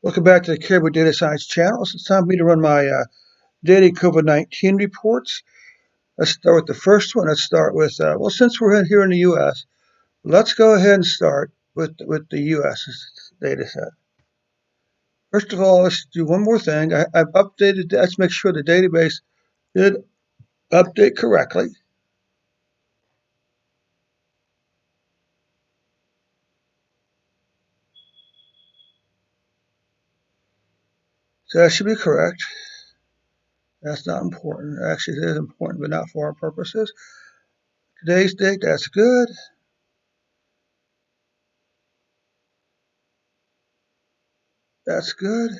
Welcome back to the Caribou Data Science channel. It's time for me to run my daily COVID-19 reports. Let's start with the first one. Let's start with, well, since we're here in the U.S., let's go ahead and start with the U.S. data set. First of all, let's do one more thing. I've updated, let's make sure the database did update correctly. So that should be correct. That's not important. Actually, it is important, but not for our purposes. Today's date, that's good. That's good.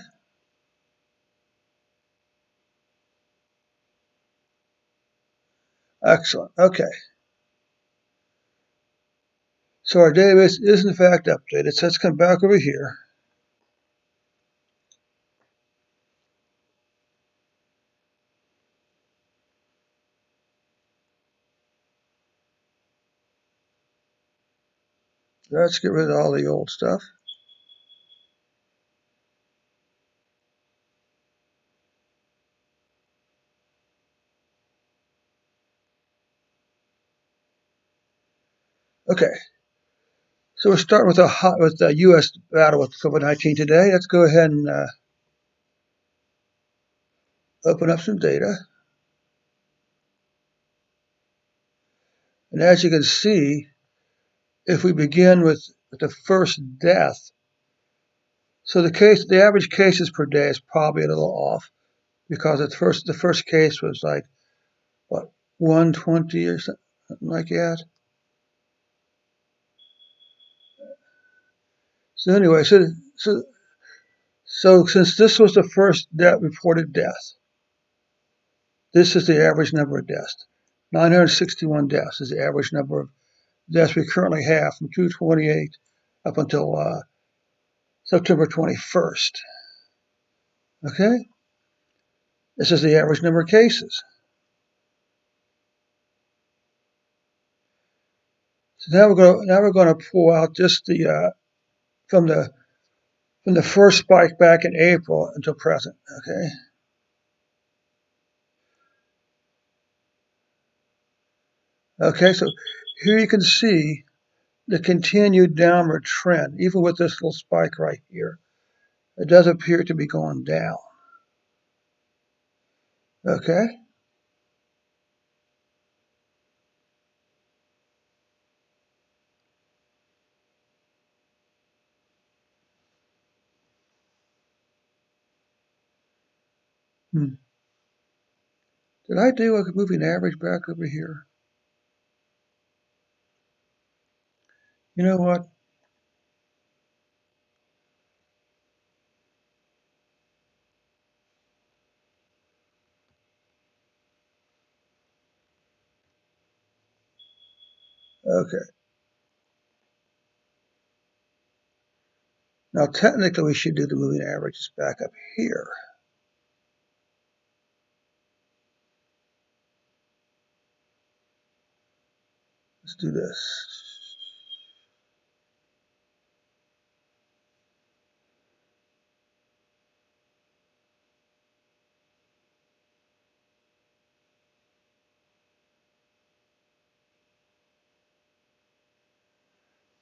Excellent. Okay. So our database is in fact updated. So let's come back over here. Let's get rid of all the old stuff. Okay. So we're starting with the U.S. battle with COVID-19 today. Let's go ahead and open up some data. And as you can see, if we begin with the first death, so the average cases per day is probably a little off because the first case was like what 120 or something like that. So anyway, so since this was the first reported death, this is the average number of deaths. 961 deaths is the average number of deaths we currently have from 2/28 up until September 21st. Okay, this is the average number of cases. So now we're going to pull out just the from the first spike back in April until present. Okay. Okay, so here you can see the continued downward trend, even with this little spike right here. It does appear to be going down. Okay. Hmm. Did I do a moving average back over here? You know what? Okay. Now, technically, we should do the moving averages back up here. Let's do this.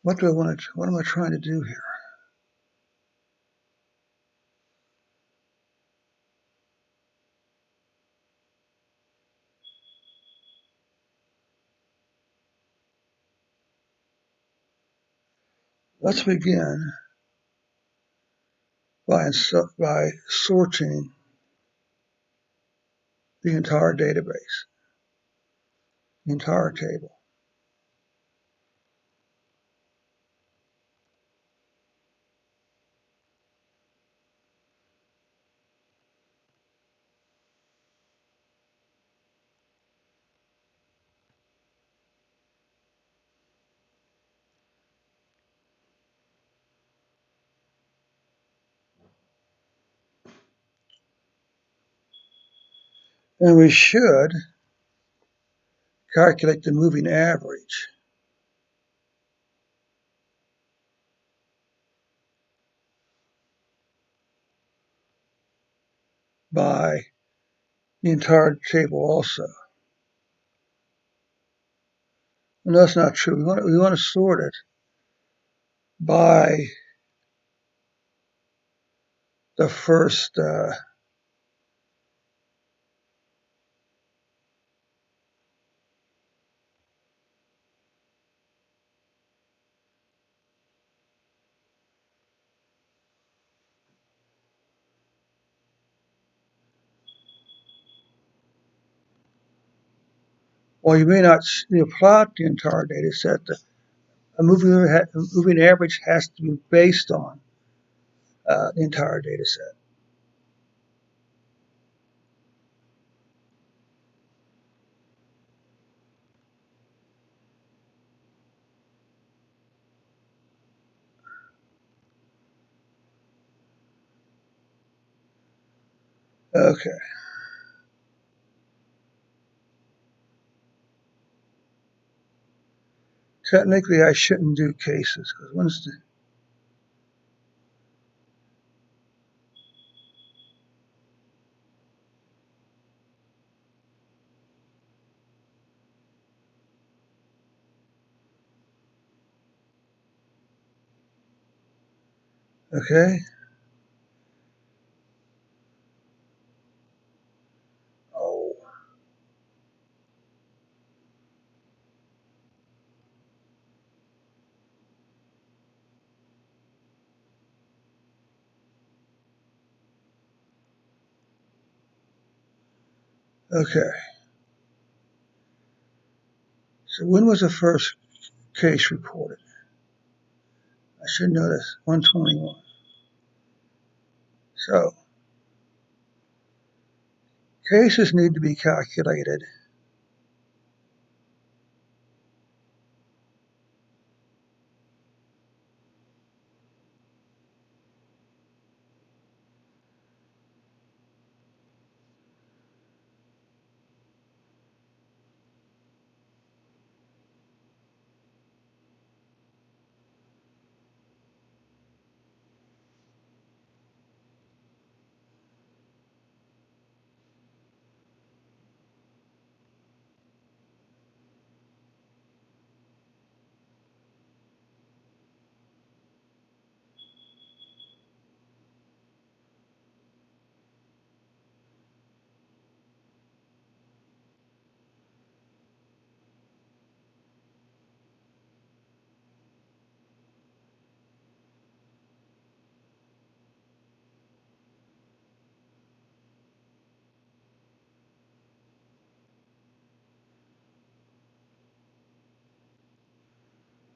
What am I trying to do here? Let's begin by sorting the entire database, the entire table. And we should calculate the moving average. by the entire table also. And that's not true. We want to sort it by the first well, you may not plot the entire data set. A moving average has to be based on the entire data set. Okay. Technically, I shouldn't do cases because once okay. Oh, okay. So when was the first case reported? I should know this. 121. So cases need to be calculated.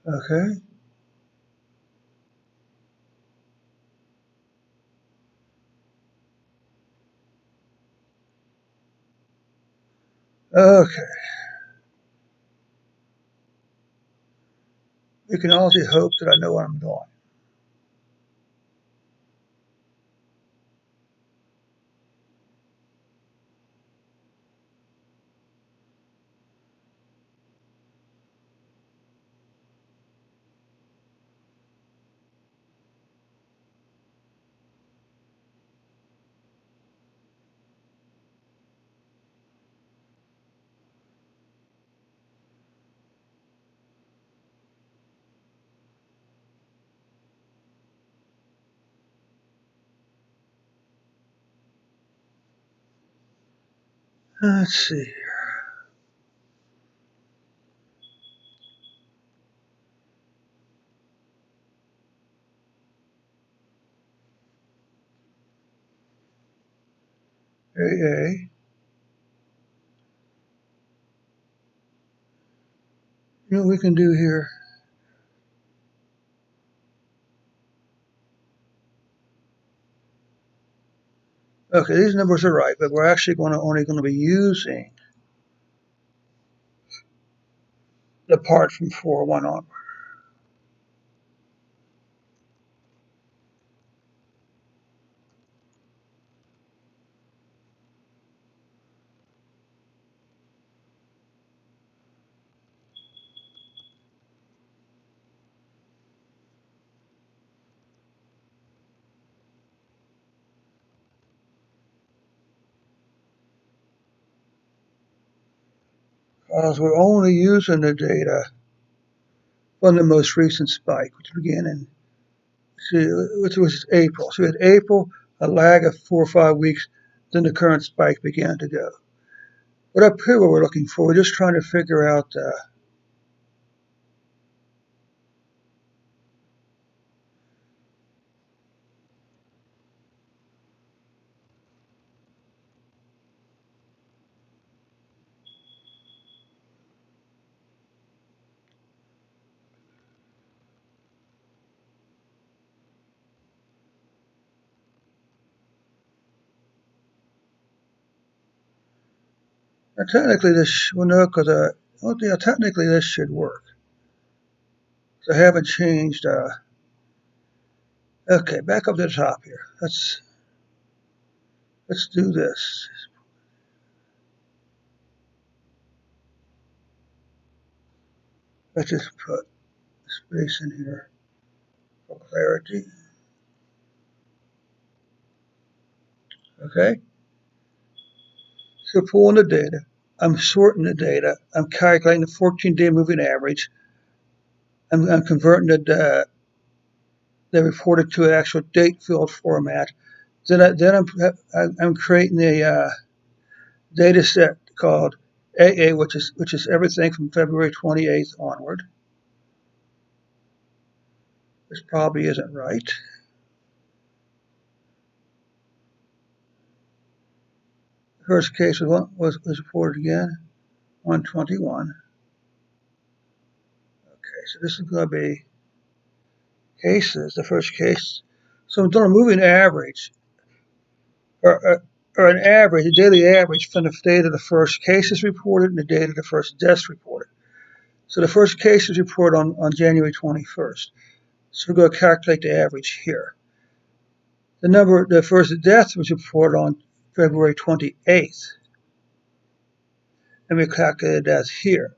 Okay. Okay. We can also hope that I know what I'm doing. Let's see. AA. You know what we can do here? Okay, these numbers are right, but we're actually only going to be using the part from 4-1 on. because we're only using the data from the most recent spike, which began in, which was April. So we had April, a lag of 4 or 5 weeks, then the current spike began to go. But up here, what we're looking for, we're just trying to figure out technically this, well, no, because technically this should work. So I haven't changed. Okay, back up to the top here. Let's do this. Let's just put space in here for clarity. Okay, so pulling the data. I'm sorting the data. I'm calculating the 14-day moving average. I'm converting the reported to an actual date field format. Then I'm creating a data set called AA, which is everything from February 28th onward. This probably isn't right. The first case was reported again, 121. Okay, so this is going to be cases, the first case. So I'm doing a moving average, or an average, a daily average from the date of the first cases reported and the date of the first deaths reported. So the first case is reported on January 21st. So we're going to calculate the average here. The first death was reported on February 28th. And we calculate that here.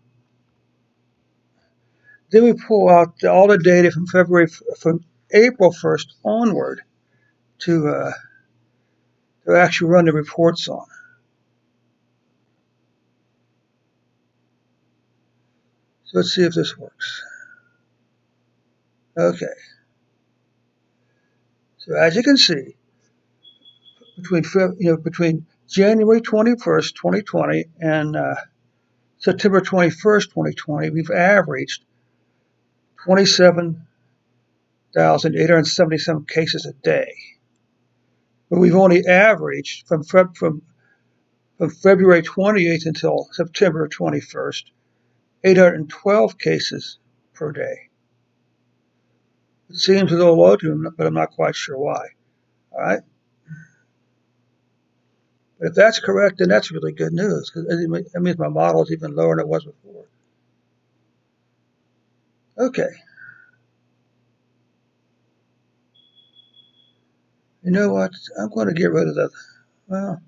Then we pull out all the data from April 1st onward to actually run the reports on. So let's see if this works. Okay. So as you can see, between January 21st, 2020, and September 21st, 2020, we've averaged 27,877 cases a day. But we've only averaged from February 28th until September 21st, 812 cases per day. It seems a little low to me, but I'm not quite sure why. All right. But if that's correct, then that's really good news, because that means my model is even lower than it was before. Okay. You know what? I'm going to get rid of that. Well,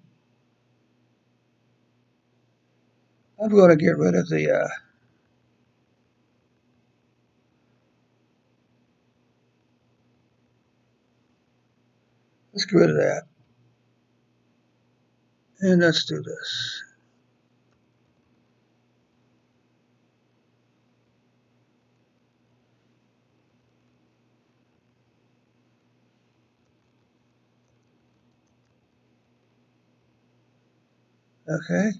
I'm going to get rid of the. Let's get rid of that. And let's do this. Okay.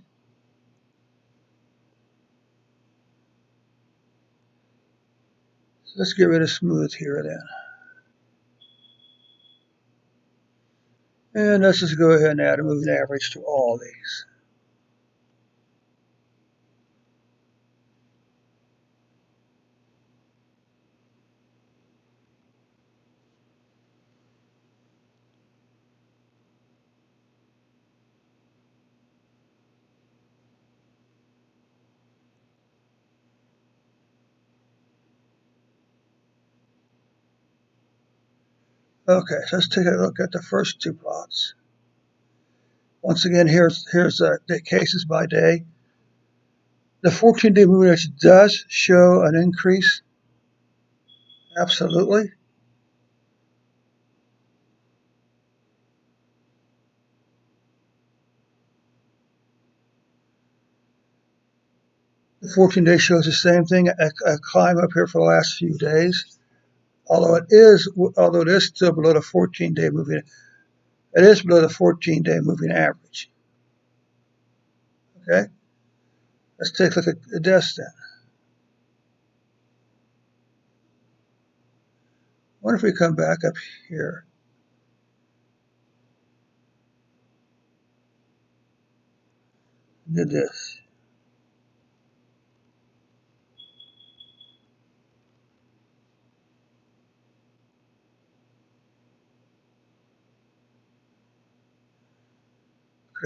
So let's get rid of smooth here then. And let's just go ahead and add a moving average to all these. Okay, so let's take a look at the first two plots. Once again, here's the cases by day. The 14-day moving average does show an increase. Absolutely. The 14-day shows the same thing, a climb up here for the last few days. Although it is still below the 14-day moving, it is below the 14-day moving average. Okay, let's take a look at the deaths then. What if we come back up here? Did this.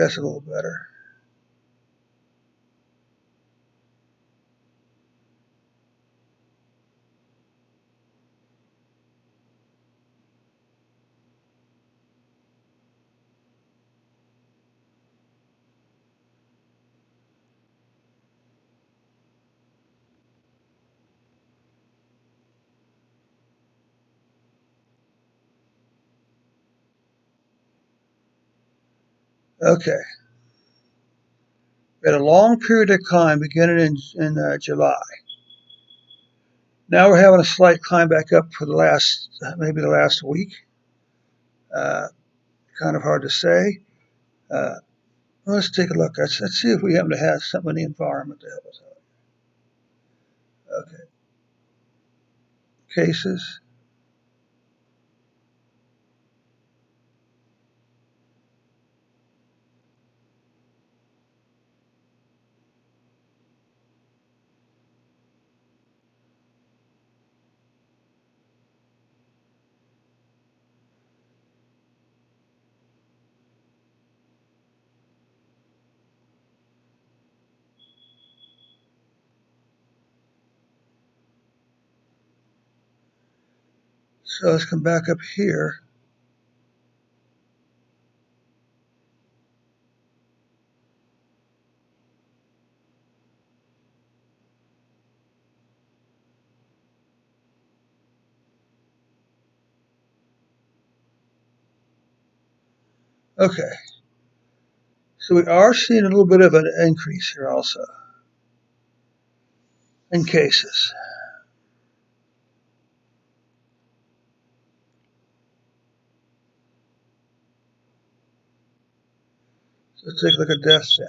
That's a little better. Okay. We had a long period of climb beginning in July. Now we're having a slight climb back up for maybe the last week. Uh, Kind of hard to say. Uh, let's take a look. Let's see if we happen to have something in the environment to help us out. Okay. Cases. So let's come back up here. Okay. So we are seeing a little bit of an increase here also in cases. So let's take a look at deaths then.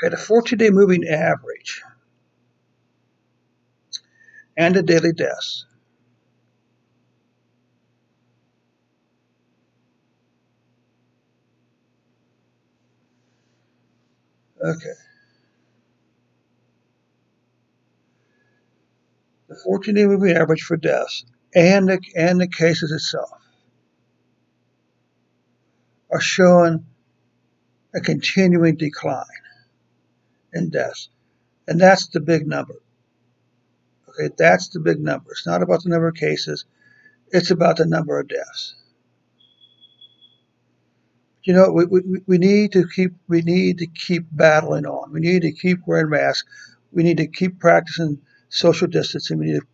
Okay, the 14-day moving average and the daily deaths. Okay. The 14-day moving average for deaths and the cases itself are showing a continuing decline in deaths. And that's the big number. Okay, that's the big number. It's not about the number of cases, it's about the number of deaths. You know, we need to keep battling on. We need to keep wearing masks. We need to keep practicing social distancing. We need to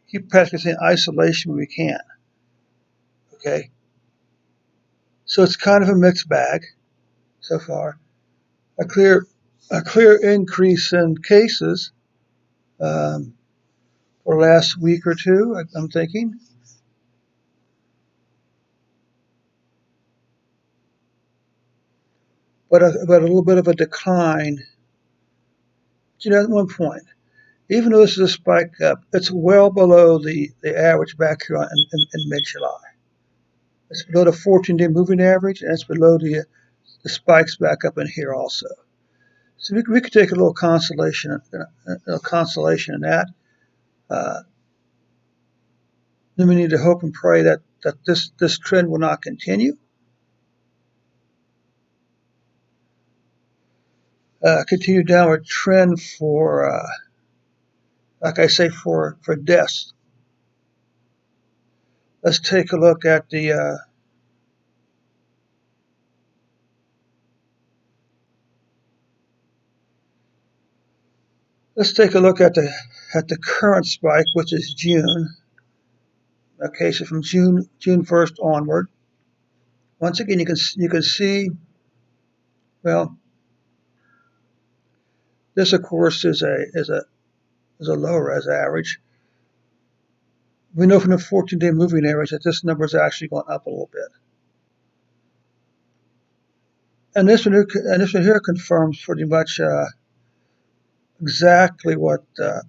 keep practicing isolation when we can. Okay, so it's kind of a mixed bag so far. A clear increase in cases for the last week or two. I'm thinking, but a little bit of a decline. You know, at one point, even though this is a spike up, it's well below the average back here in mid-July. It's below the 14-day moving average, and it's below the spikes back up in here also. So we could take a little consolation in that. Uh, then we need to hope and pray that this trend will not continue. Continue downward trend for, like I say, for deaths. Let's take a look at the current spike, which is June. Okay, so from June 1st onward. Once again, you can see, well, This, of course, is a low res average. We know from the 14-day moving average that this number is actually going up a little bit. And this one here confirms pretty much exactly what the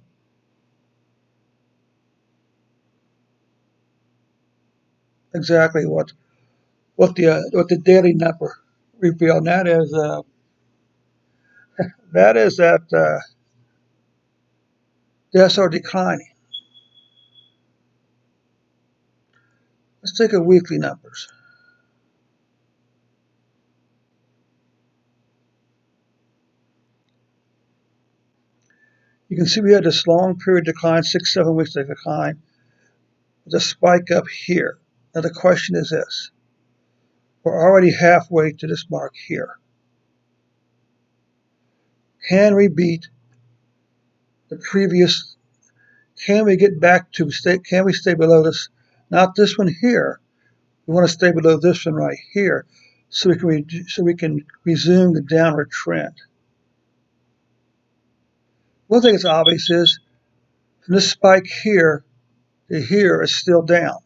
daily number revealed. And that is that deaths are declining. Let's take a weekly numbers. You can see we had this long period decline, 6-7 weeks of decline, with a spike up here. Now the question is this: we're already halfway to this mark here. Can we beat the previous? Can we get back to stay? Can we stay below this? Not this one here. We want to stay below this one right here, so we can resume the downward trend. One thing that's obvious is from this spike here to here is still down.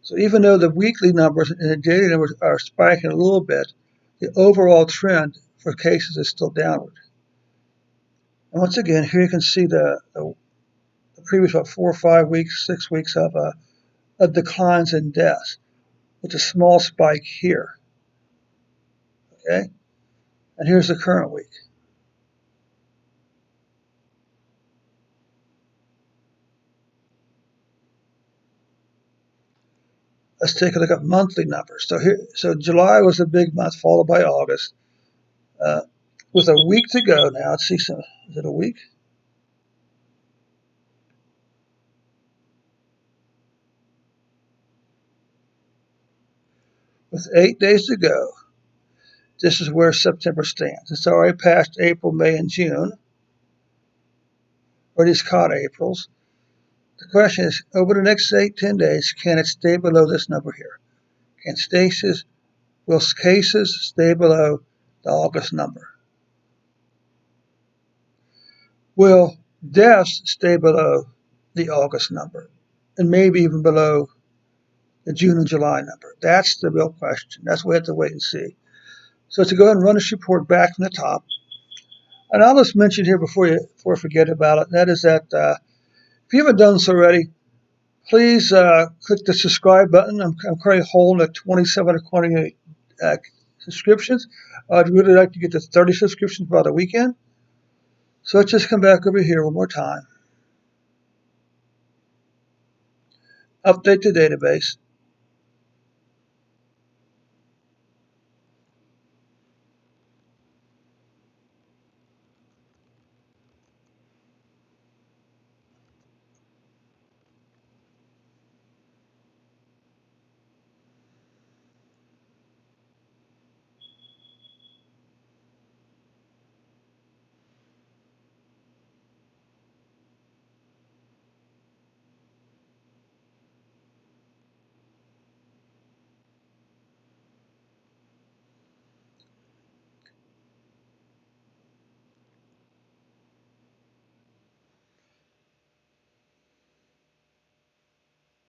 So even though the weekly numbers and the daily numbers are spiking a little bit, the overall trend for cases is still downward. And once again, here you can see the previous 4 or 5 weeks, 6 weeks of declines in deaths, with a small spike here. Okay, and here's the current week. Let's take a look at monthly numbers. So July was a big month, followed by August. With a week to go now, let's see is it a week? With 8 days to go, this is where September stands. It's already passed April, May, and June. Or these caught Aprils. The question is, over the next 8-10 days, can it stay below this number here? Will cases stay below the August number? Will deaths stay below the August number? And maybe even below the June and July number? That's the real question. That's what we have to wait and see. So to go ahead and run this report back from the top, and I'll just mention here before I forget about it, that is that if you haven't done so already, please click the subscribe button. I'm currently holding at 27 or 28 subscriptions. I'd really like to get to 30 subscriptions by the weekend. So let's just come back over here one more time. Update the database.